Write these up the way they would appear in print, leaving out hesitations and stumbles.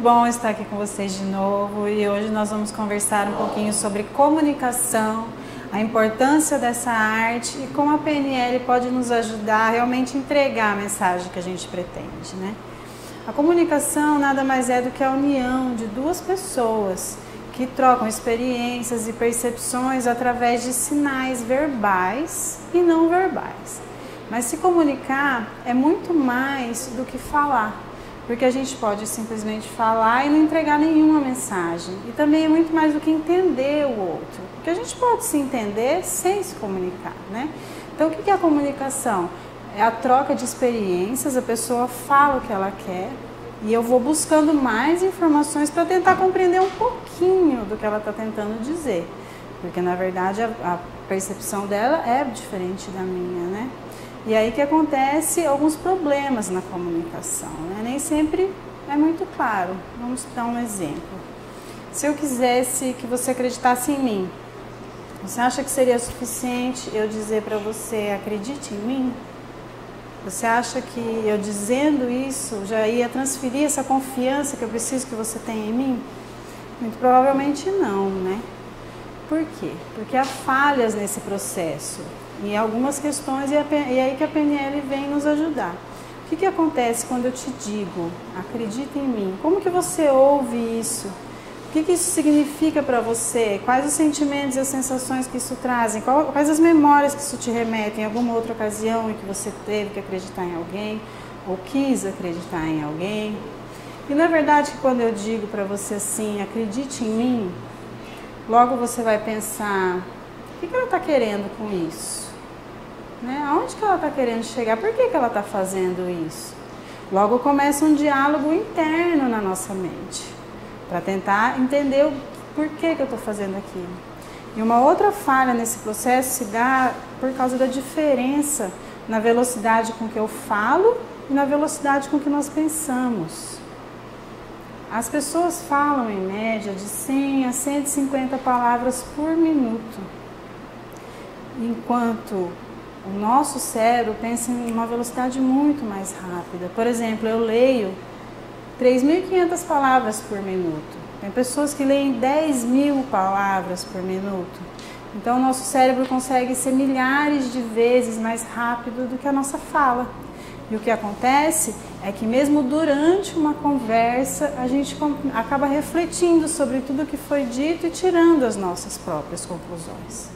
bom estar aqui com vocês de novo e hoje nós vamos conversar um pouquinho sobre comunicação, a importância dessa arte e como a PNL pode nos ajudar a realmente entregar a mensagem que a gente pretende, né? A comunicação nada mais é do que a união de duas pessoas que trocam experiências e percepções através de sinais verbais e não verbais. Mas se comunicar é muito mais do que falar, porque a gente pode simplesmente falar e não entregar nenhuma mensagem. E também é muito mais do que entender o outro, porque a gente pode se entender sem se comunicar, né? Então o que é a comunicação? É a troca de experiências, a pessoa fala o que ela quer e eu vou buscando mais informações para tentar compreender um pouquinho do que ela está tentando dizer, porque na verdade a percepção dela é diferente da minha, né? E aí que acontece alguns problemas na comunicação, né? Nem sempre é muito claro. Vamos dar um exemplo. Se eu quisesse que você acreditasse em mim, você acha que seria suficiente eu dizer para você, acredite em mim? Você acha que eu dizendo isso já ia transferir essa confiança que eu preciso que você tenha em mim? Muito provavelmente não, né? Por quê? Porque há falhas nesse processo. E algumas questões, e aí que a PNL vem nos ajudar. O que acontece quando eu te digo, acredita em mim? Como que você ouve isso? O que isso significa para você? Quais os sentimentos e as sensações que isso trazem? Quais as memórias que isso te remete em alguma outra ocasião em que você teve que acreditar em alguém? Ou quis acreditar em alguém? E na verdade, quando eu digo para você assim, acredite em mim, logo você vai pensar, o que ela está querendo com isso? Né? Aonde que ela está querendo chegar? Por que ela está fazendo isso? Logo começa um diálogo interno na nossa mente, para tentar entender o porquê que eu estou fazendo aquilo. E uma outra falha nesse processo se dá por causa da diferença na velocidade com que eu falo e na velocidade com que nós pensamos. As pessoas falam em média de 100 a 150 palavras por minuto, enquanto o nosso cérebro pensa em uma velocidade muito mais rápida. Por exemplo, eu leio 3.500 palavras por minuto. Tem pessoas que leem 10.000 palavras por minuto. Então, o nosso cérebro consegue ser milhares de vezes mais rápido do que a nossa fala. E o que acontece é que mesmo durante uma conversa, a gente acaba refletindo sobre tudo que foi dito e tirando as nossas próprias conclusões.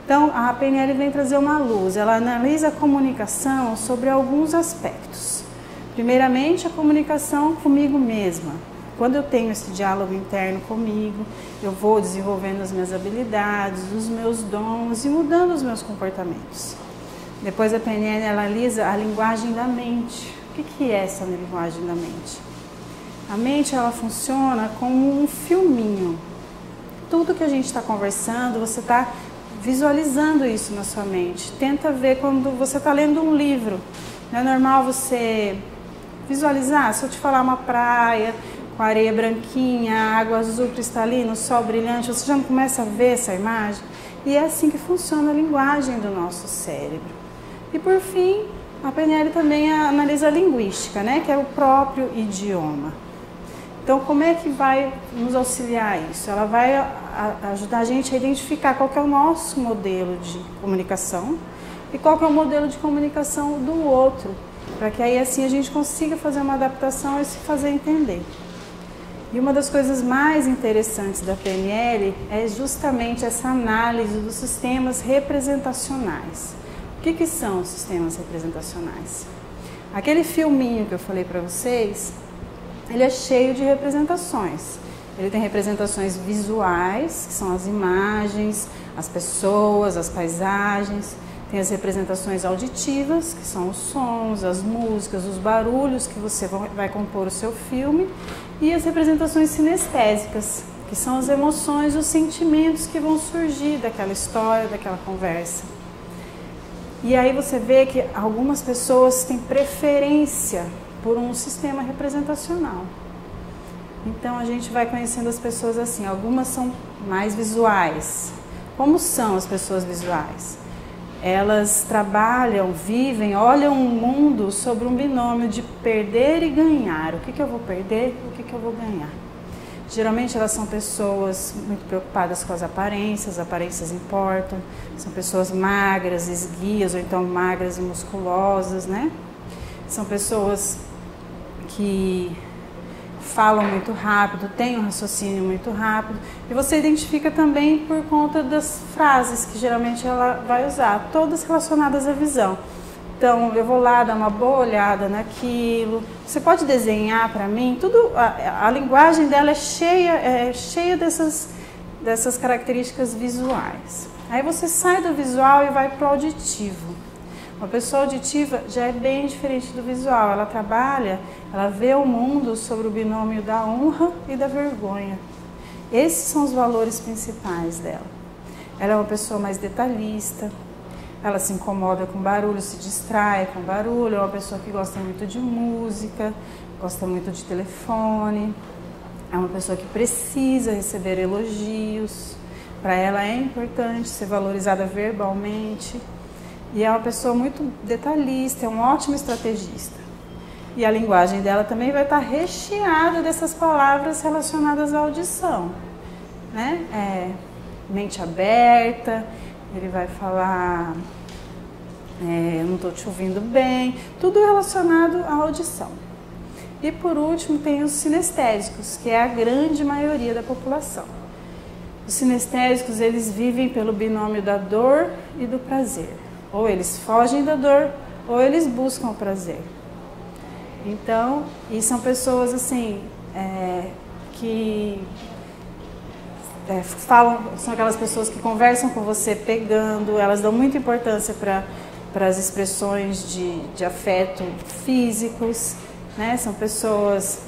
Então, a PNL vem trazer uma luz, ela analisa a comunicação sobre alguns aspectos. Primeiramente, a comunicação comigo mesma. Quando eu tenho esse diálogo interno comigo, eu vou desenvolvendo as minhas habilidades, os meus dons e mudando os meus comportamentos. Depois a PNL analisa a linguagem da mente. O que é essa linguagem da mente? A mente ela funciona como um filminho. Tudo que a gente está conversando, você está visualizando isso na sua mente. Tenta ver quando você está lendo um livro. Não é normal você visualizar? Se eu te falar uma praia com areia branquinha, água azul cristalina, o sol brilhante, você já não começa a ver essa imagem? E é assim que funciona a linguagem do nosso cérebro. E por fim, a PNL também analisa a linguística, né? Que é o próprio idioma. Então, como é que vai nos auxiliar isso? Ela vai ajudar a gente a identificar qual que é o nosso modelo de comunicação e qual que é o modelo de comunicação do outro, para que aí assim a gente consiga fazer uma adaptação e se fazer entender. E uma das coisas mais interessantes da PNL é justamente essa análise dos sistemas representacionais. O que são os sistemas representacionais? Aquele filminho que eu falei para vocês, ele é cheio de representações. Ele tem representações visuais, que são as imagens, as pessoas, as paisagens. Tem as representações auditivas, que são os sons, as músicas, os barulhos que você vai compor o seu filme. E as representações sinestésicas, que são as emoções, os sentimentos que vão surgir daquela história, daquela conversa. E aí você vê que algumas pessoas têm preferência por um sistema representacional. Então a gente vai conhecendo as pessoas assim, algumas são mais visuais. Como são as pessoas visuais? elas trabalham, vivem, olham o mundo sobre um binômio de perder e ganhar. O que eu vou perder, o que eu vou ganhar. Geralmente elas são pessoas muito preocupadas com as aparências importam, são pessoas magras, esguias ou então magras e musculosas, né? São pessoas que falam muito rápido, têm um raciocínio muito rápido, e você identifica também por conta das frases que geralmente ela vai usar, todas relacionadas à visão. Então, eu vou lá dar uma boa olhada naquilo. Você pode desenhar para mim? Tudo, a linguagem dela é cheia dessas características visuais. Aí você sai do visual e vai para o auditivo. Uma pessoa auditiva já é bem diferente do visual. Ela trabalha, ela vê o mundo sobre o binômio da honra e da vergonha. Esses são os valores principais dela. Ela é uma pessoa mais detalhista. Ela se incomoda com barulho, se distrai com barulho, é uma pessoa que gosta muito de música, gosta muito de telefone, é uma pessoa que precisa receber elogios, para ela é importante ser valorizada verbalmente, e é uma pessoa muito detalhista, é um ótimo estrategista. E a linguagem dela também vai estar recheada dessas palavras relacionadas à audição, né? Mente aberta. Ele vai falar, não estou te ouvindo bem, tudo relacionado à audição. E por último tem os sinestésicos, que é a grande maioria da população. Os sinestésicos, eles vivem pelo binômio da dor e do prazer. Ou eles fogem da dor, ou eles buscam o prazer. Então, e são pessoas assim, que... são aquelas pessoas que conversam com você pegando, elas dão muita importância para as expressões de afeto físicos, né? São pessoas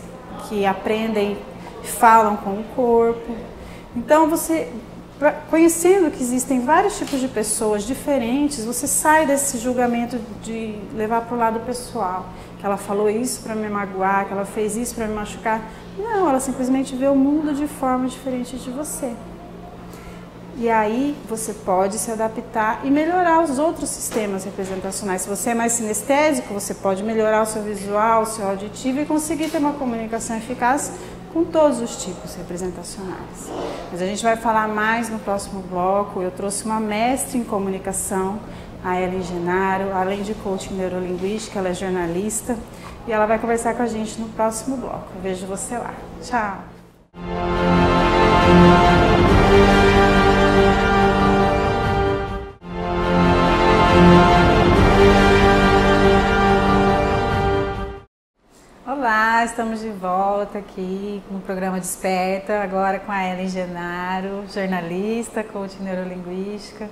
que aprendem, falam com o corpo. Então você, conhecendo que existem vários tipos de pessoas diferentes, você sai desse julgamento de levar para o lado pessoal, que ela falou isso para me magoar, que ela fez isso para me machucar. Não, ela simplesmente vê o mundo de forma diferente de você. E aí você pode se adaptar e melhorar os outros sistemas representacionais. Se você é mais sinestésico, você pode melhorar o seu visual, o seu auditivo e conseguir ter uma comunicação eficaz com todos os tipos representacionais. Mas a gente vai falar mais no próximo bloco. Eu trouxe uma mestre em comunicação, a Ellen Genaro, além de coaching neurolinguística, ela é jornalista e ela vai conversar com a gente no próximo bloco. Eu vejo você lá. Tchau! Olá, estamos de volta aqui no programa Desperta, agora com a Ellen Genaro, jornalista, coach neurolinguística.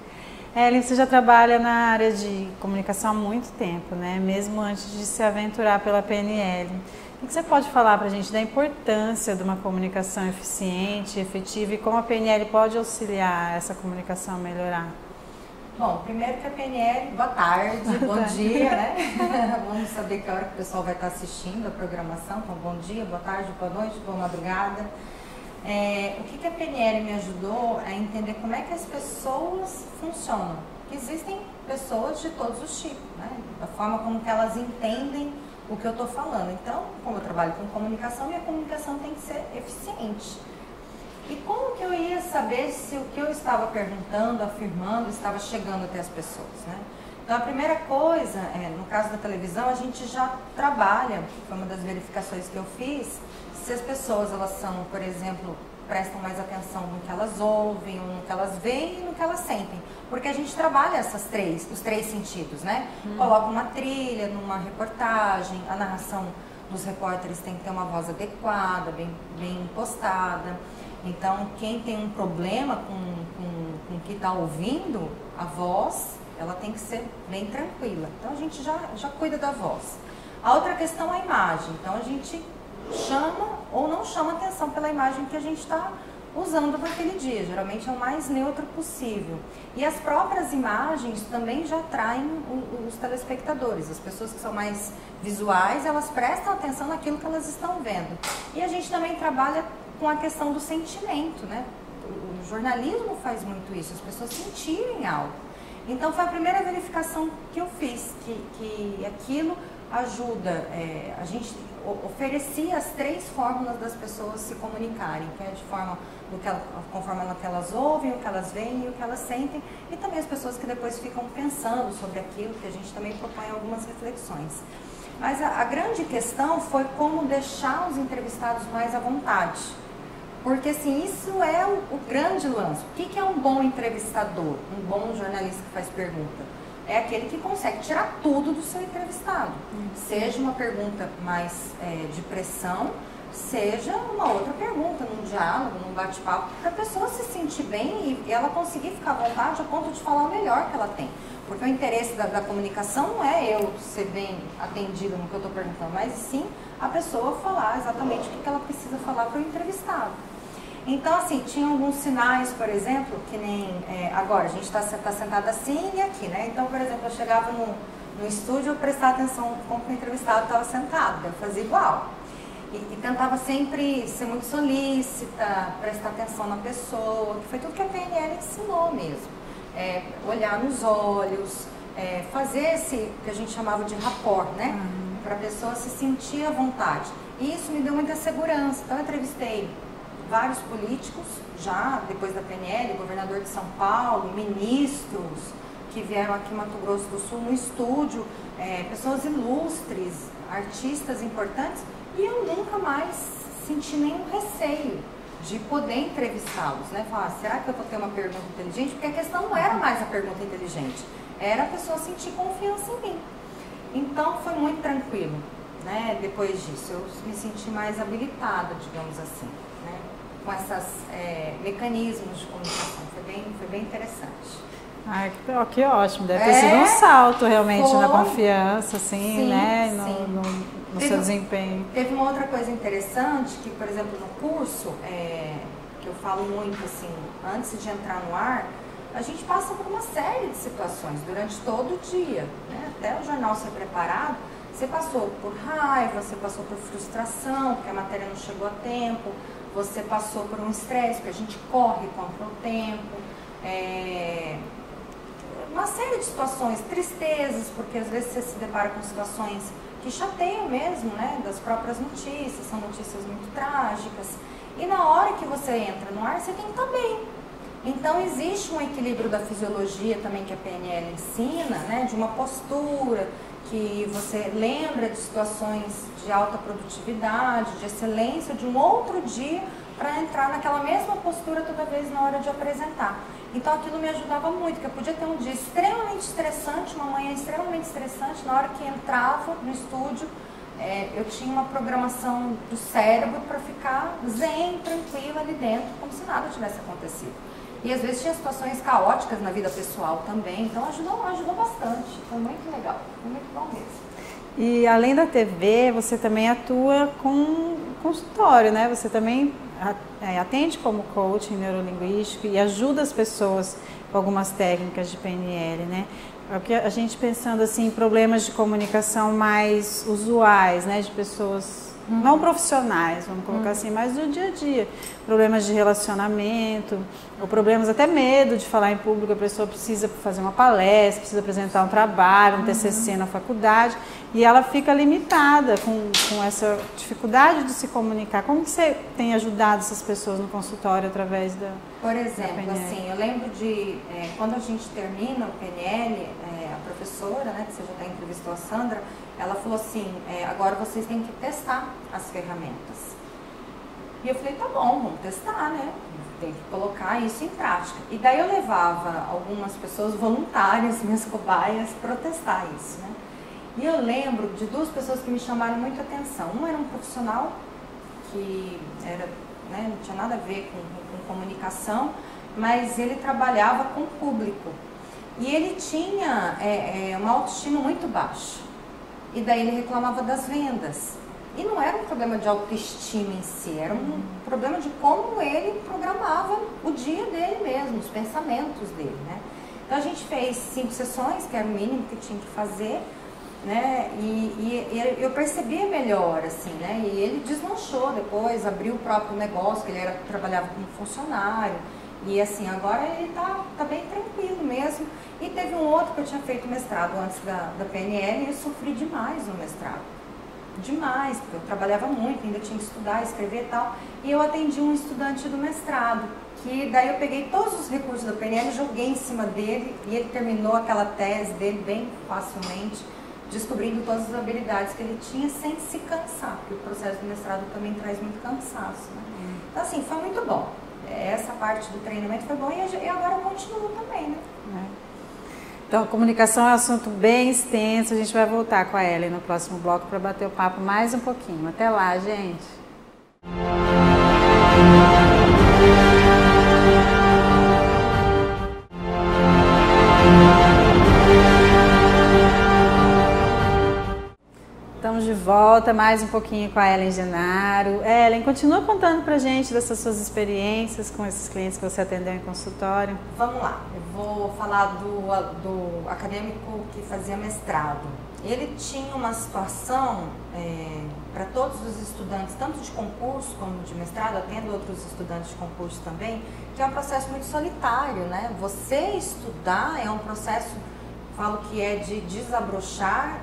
Ellen, você já trabalha na área de comunicação há muito tempo, né? Mesmo antes de se aventurar pela PNL. O que você pode falar para a gente da importância de uma comunicação eficiente, efetiva e como a PNL pode auxiliar essa comunicação a melhorar? Bom, primeiro que a PNL, boa tarde, bom dia, né? Vamos saber que hora que o pessoal vai estar assistindo a programação. Então, bom dia, boa tarde, boa noite, boa madrugada. O que a PNL me ajudou a entender como é que as pessoas funcionam. Existem pessoas de todos os tipos, né? Da forma como que elas entendem o que eu estou falando. Então, como eu trabalho com comunicação, minha comunicação tem que ser eficiente. E como que eu ia saber se o que eu estava perguntando, afirmando, estava chegando até as pessoas, né? Então, a primeira coisa, no caso da televisão, a gente já trabalha, foi uma das verificações que eu fiz, se as pessoas, elas são, por exemplo, prestam mais atenção no que elas ouvem, no que elas veem e no que elas sentem. Porque a gente trabalha os três sentidos, né? Coloca uma trilha numa reportagem, a narração dos repórteres tem que ter uma voz adequada, bem impostada. Então, quem tem um problema com o que está ouvindo, a voz, ela tem que ser bem tranquila. Então, a gente já cuida da voz. A outra questão é a imagem. Então, a gente chama ou não chama atenção pela imagem que a gente está usando naquele dia. Geralmente é o mais neutro possível. E as próprias imagens também já atraem os telespectadores. As pessoas que são mais visuais, elas prestam atenção naquilo que elas estão vendo. E a gente também trabalha com a questão do sentimento, né? O jornalismo faz muito isso, as pessoas sentirem algo. Então foi a primeira verificação que eu fiz, que aquilo ajuda, a gente oferecia as 3 fórmulas das pessoas se comunicarem, que é de forma conforme que elas ouvem, o que elas veem e o que elas sentem, e também as pessoas que depois ficam pensando sobre aquilo, que a gente também propõe algumas reflexões. Mas a grande questão foi como deixar os entrevistados mais à vontade. Porque, assim, isso é o grande lance. O que é um bom entrevistador, um bom jornalista que faz pergunta? É aquele que consegue tirar tudo do seu entrevistado. Seja uma pergunta mais de pressão, seja uma outra pergunta, num diálogo, num bate-papo, para a pessoa se sentir bem e ela conseguir ficar à vontade a ponto de falar o melhor que ela tem. Porque o interesse da comunicação não é eu ser bem atendida no que eu estou perguntando, mas sim a pessoa falar exatamente o que ela precisa falar para o entrevistado. Então, assim, tinha alguns sinais, por exemplo, que nem agora, a gente está sentada assim e aqui, né? Então, por exemplo, eu chegava no estúdio, eu prestava atenção como o entrevistado estava sentado, eu fazia igual. E tentava sempre ser muito solícita, prestar atenção na pessoa, que foi tudo que a PNL ensinou mesmo. Olhar nos olhos, fazer esse que a gente chamava de rapport, né? Para a pessoa se sentir à vontade. E isso me deu muita segurança. Então eu entrevistei vários políticos, já depois da PNL, governador de São Paulo, ministros que vieram aqui em Mato Grosso do Sul no estúdio, pessoas ilustres, artistas importantes, e eu nunca mais senti nenhum receio de poder entrevistá-los, né? Falar, será que eu vou ter uma pergunta inteligente? Porque a questão não era mais a pergunta inteligente, era a pessoa sentir confiança em mim. Então foi muito tranquilo, né? Depois disso, eu me senti mais habilitada, digamos assim, né? Com esses mecanismos de comunicação, foi bem interessante. Ai, que ótimo, deve ter sido um salto realmente na confiança, assim, sim, né? No seu desempenho. Teve uma outra coisa interessante, que, por exemplo, no curso, que eu falo muito, assim, antes de entrar no ar, a gente passa por uma série de situações durante todo o dia, né? Até o jornal ser preparado, você passou por raiva, você passou por frustração, porque a matéria não chegou a tempo, você passou por um estresse, porque a gente corre contra o tempo, uma série de situações, tristezas, porque às vezes você se depara com situações que chateiam mesmo, né, das próprias notícias, são notícias muito trágicas, e na hora que você entra no ar, você tem que estar bem. Então existe um equilíbrio da fisiologia também que a PNL ensina, né, de uma postura, que você lembra de situações de alta produtividade, de excelência, de um outro dia, para entrar naquela mesma postura toda vez na hora de apresentar. Então aquilo me ajudava muito, porque eu podia ter um dia extremamente estressante, uma manhã extremamente estressante, na hora que entrava no estúdio, eu tinha uma programação do cérebro para ficar zen, tranquila ali dentro, como se nada tivesse acontecido. E às vezes tinha situações caóticas na vida pessoal também, então ajudou bastante, foi muito legal, foi muito bom mesmo. E além da TV, você também atua com consultório, né? Você também atende como coach neurolinguístico e ajuda as pessoas com algumas técnicas de PNL, né? Porque a gente pensando assim em problemas de comunicação mais usuais, né? De pessoas não profissionais, vamos colocar assim, mas do dia a dia. Problemas de relacionamento, ou problemas até medo de falar em público, a pessoa precisa fazer uma palestra, precisa apresentar um trabalho, um TCC na faculdade, e ela fica limitada com essa dificuldade de se comunicar. Como que você tem ajudado essas pessoas no consultório através da Por exemplo, assim, eu lembro de quando a gente termina o PNL, a professora, né, que você já até entrevistou a Sandra, ela falou assim, agora vocês têm que testar as ferramentas. E eu falei, tá bom, vamos testar, né? Tem que colocar isso em prática. E daí eu levava algumas pessoas voluntárias, minhas cobaias, para testar isso, né? E eu lembro de 2 pessoas que me chamaram muita atenção. Um era um profissional que era, né, não tinha nada a ver com comunicação, mas ele trabalhava com o público. E ele tinha uma autoestima muito baixa. E daí ele reclamava das vendas. E não era um problema de autoestima em si, era um problema de como ele programava o dia dele mesmo, os pensamentos dele, né? Então a gente fez 5 sessões, que era o mínimo que tinha que fazer, né? E eu percebia melhor, assim, né? E ele deslanchou depois, abriu o próprio negócio, que ele trabalhava como funcionário. E assim, agora ele tá bem tranquilo mesmo. E teve um outro que eu tinha feito mestrado antes da PNL e eu sofri demais no mestrado. Demais, porque eu trabalhava muito, ainda tinha que estudar, escrever e tal. E eu atendi um estudante do mestrado, que daí eu peguei todos os recursos da PNL, joguei em cima dele e ele terminou aquela tese dele bem facilmente, descobrindo todas as habilidades que ele tinha sem se cansar, porque o processo do mestrado também traz muito cansaço, né? Então assim, foi muito bom. Essa parte do treinamento foi bom e agora eu continuo também, né? Então, comunicação é um assunto bem extenso, a gente vai voltar com a Ellen no próximo bloco para bater o papo mais um pouquinho. Até lá, gente! Estamos de volta mais um pouquinho com a Ellen Genaro. Ellen, continua contando pra gente dessas suas experiências com esses clientes que você atendeu em consultório. Vamos lá, eu vou falar do acadêmico que fazia mestrado. Ele tinha uma situação para todos os estudantes, tanto de concurso como de mestrado, atendo outros estudantes de concurso também, que é um processo muito solitário, né? Você estudar é um processo, falo que é de desabrochar,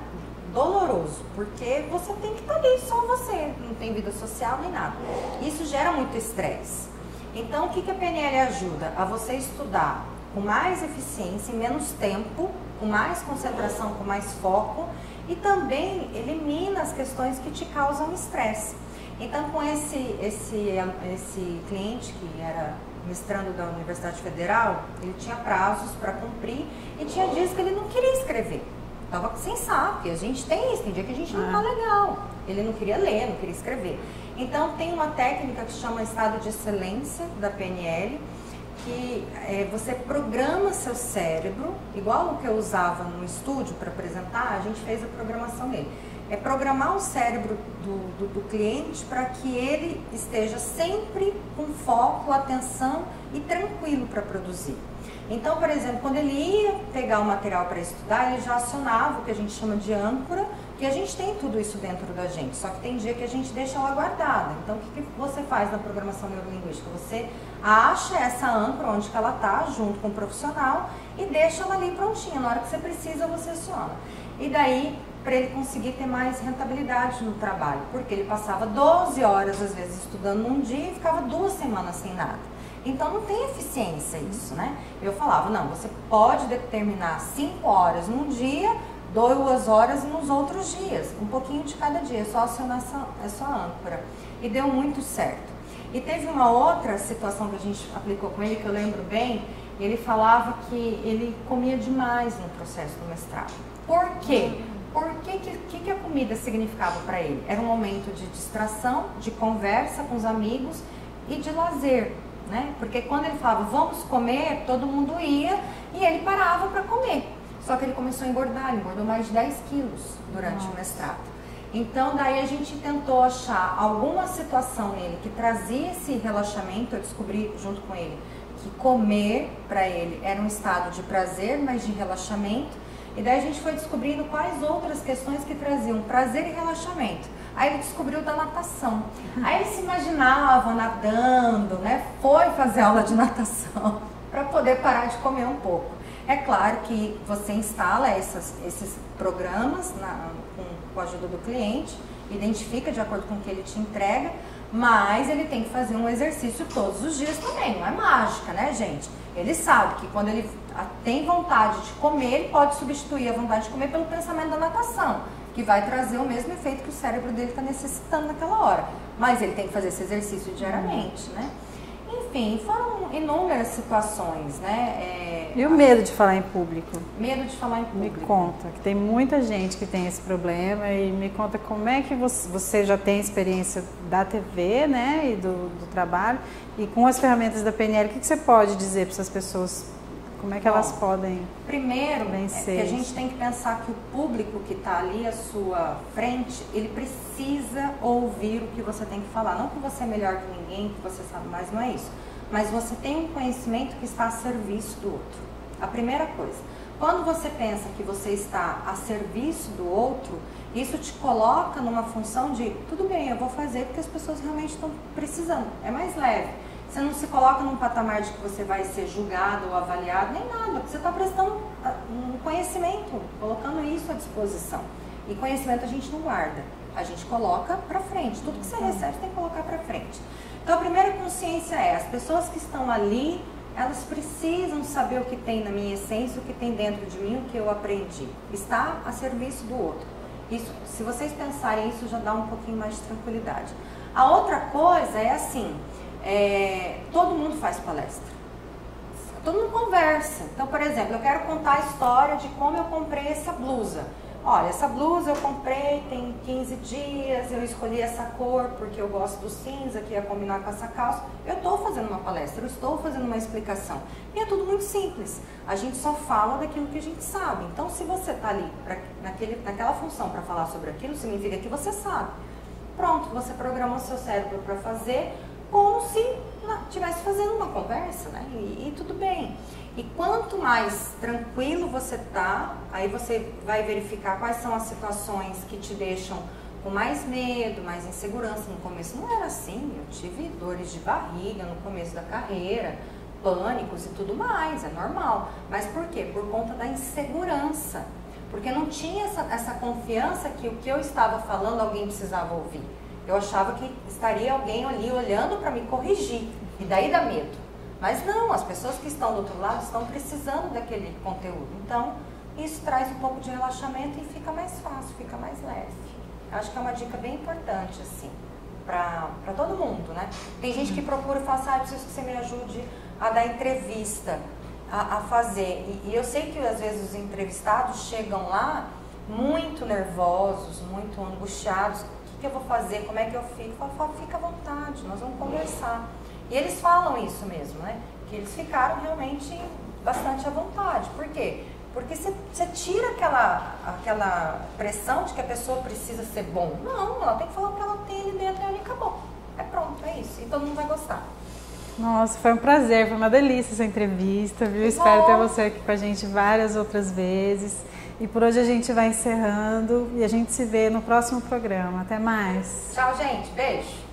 doloroso, porque você tem que estar ali, só você, não tem vida social nem nada. Isso gera muito estresse. Então, o que a PNL ajuda? A você estudar com mais eficiência, em menos tempo, com mais concentração, com mais foco e também elimina as questões que te causam estresse. Então, com esse cliente que era mestrando da Universidade Federal, ele tinha prazos para cumprir e tinha dias que ele não queria escrever. Estava sem saco, e a gente tem isso, tem dia que a gente não tá legal. Ele não queria ler, não queria escrever. Então tem uma técnica que chama estado de excelência da PNL, que você programa seu cérebro, igual o que eu usava no estúdio para apresentar, a gente fez a programação dele. É programar o cérebro do cliente para que ele esteja sempre com foco, atenção e tranquilo para produzir. Então, por exemplo, quando ele ia pegar o material para estudar, ele já acionava o que a gente chama de âncora, que a gente tem tudo isso dentro da gente, só que tem dia que a gente deixa ela guardada. Então, o que você faz na programação neurolinguística? Você acha essa âncora onde que ela está, junto com o profissional, e deixa ela ali prontinha. Na hora que você precisa, você aciona. E daí, para ele conseguir ter mais rentabilidade no trabalho, porque ele passava 12 horas, às vezes, estudando num dia e ficava 2 semanas sem nada. Então não tem eficiência isso, né? Eu falava, não, você pode determinar 5 horas num dia, 2 horas nos outros dias, um pouquinho de cada dia, é só acionar essa âncora. E deu muito certo. E teve uma outra situação que a gente aplicou com ele, que eu lembro bem, ele falava que ele comia demais no processo do mestrado. Por quê? Porque que a comida significava para ele? Era um momento de distração, de conversa com os amigos e de lazer. Né? Porque quando ele falava, vamos comer, todo mundo ia e ele parava para comer. Só que ele começou a engordar, ele engordou mais de 10 quilos durante o mestrado. Então, daí a gente tentou achar alguma situação nele que trazia esse relaxamento. Eu descobri junto com ele que comer para ele era um estado de prazer, mas de relaxamento. E daí a gente foi descobrindo quais outras questões que traziam prazer e relaxamento. Aí ele descobriu da natação. Aí ele se imaginava nadando, né? Foi fazer aula de natação para poder parar de comer um pouco. É claro que você instala esses programas com a ajuda do cliente, identifica de acordo com o que ele te entrega, mas ele tem que fazer um exercício todos os dias também. Não é mágica, né, gente? Ele sabe que quando ele tem vontade de comer, ele pode substituir a vontade de comer pelo pensamento da natação, que vai trazer o mesmo efeito que o cérebro dele está necessitando naquela hora. Mas ele tem que fazer esse exercício diariamente, né? Enfim, foram inúmeras situações, né? E o medo de falar em público? Medo de falar em público. Me conta, que tem muita gente que tem esse problema e me conta como é que você já tem experiência da TV, né, e do trabalho, e com as ferramentas da PNL, o que você pode dizer para essas pessoas? Como é que elas podem primeiro, vencer? Que a gente tem que pensar que o público que está ali à sua frente, ele precisa ouvir o que você tem que falar. Não que você é melhor que ninguém, que você sabe mais, não é isso. Mas você tem um conhecimento que está a serviço do outro. A primeira coisa. Quando você pensa que você está a serviço do outro, isso te coloca numa função de, tudo bem, eu vou fazer porque as pessoas realmente estão precisando. É mais leve. Você não se coloca num patamar de que você vai ser julgado ou avaliado, nem nada. Você está prestando um conhecimento, colocando isso à disposição. E conhecimento a gente não guarda, a gente coloca para frente. Tudo que você recebe você tem que colocar para frente. Então a primeira consciência é, as pessoas que estão ali, elas precisam saber o que tem na minha essência, o que tem dentro de mim, o que eu aprendi. Está a serviço do outro. Isso, se vocês pensarem isso, já dá um pouquinho mais de tranquilidade. A outra coisa é assim, todo mundo faz palestra. Todo mundo conversa. Então, por exemplo, eu quero contar a história de como eu comprei essa blusa. Olha, essa blusa eu comprei tem 15 dias, eu escolhi essa cor porque eu gosto do cinza, que ia combinar com essa calça. Eu estou fazendo uma palestra, eu estou fazendo uma explicação. E é tudo muito simples. A gente só fala daquilo que a gente sabe. Então, se você está ali naquela função para falar sobre aquilo, significa que você sabe. Pronto, você programa o seu cérebro para fazer como se estivesse fazendo uma conversa, né? E tudo bem. E quanto mais tranquilo você tá, aí você vai verificar quais são as situações que te deixam com mais medo, mais insegurança. No começo não era assim, eu tive dores de barriga no começo da carreira, pânicos e tudo mais, é normal. Mas por quê? Por conta da insegurança. Porque não tinha essa confiança que o que eu estava falando alguém precisava ouvir. Eu achava que estaria alguém ali olhando para me corrigir, e daí dá medo. Mas não, as pessoas que estão do outro lado estão precisando daquele conteúdo. Então, isso traz um pouco de relaxamento e fica mais fácil, fica mais leve. Acho que é uma dica bem importante, assim, para todo mundo, né? Tem gente que procura e fala assim, preciso que você me ajude a dar entrevista, a fazer. E eu sei que às vezes os entrevistados chegam lá muito nervosos, muito angustiados. O que eu vou fazer? Como é que eu fico? Eu falo, fica à vontade, nós vamos conversar. E eles falam isso mesmo, né? Que eles ficaram realmente bastante à vontade. Por quê? Porque você tira aquela pressão de que a pessoa precisa ser bom. Não, ela tem que falar o que ela tem ali dentro e ali acabou. É pronto, é isso. E todo mundo vai gostar. Nossa, foi um prazer, foi uma delícia essa entrevista, viu? Espero ter você aqui com a gente várias outras vezes. E por hoje a gente vai encerrando e a gente se vê no próximo programa. Até mais. Tchau, gente. Beijo.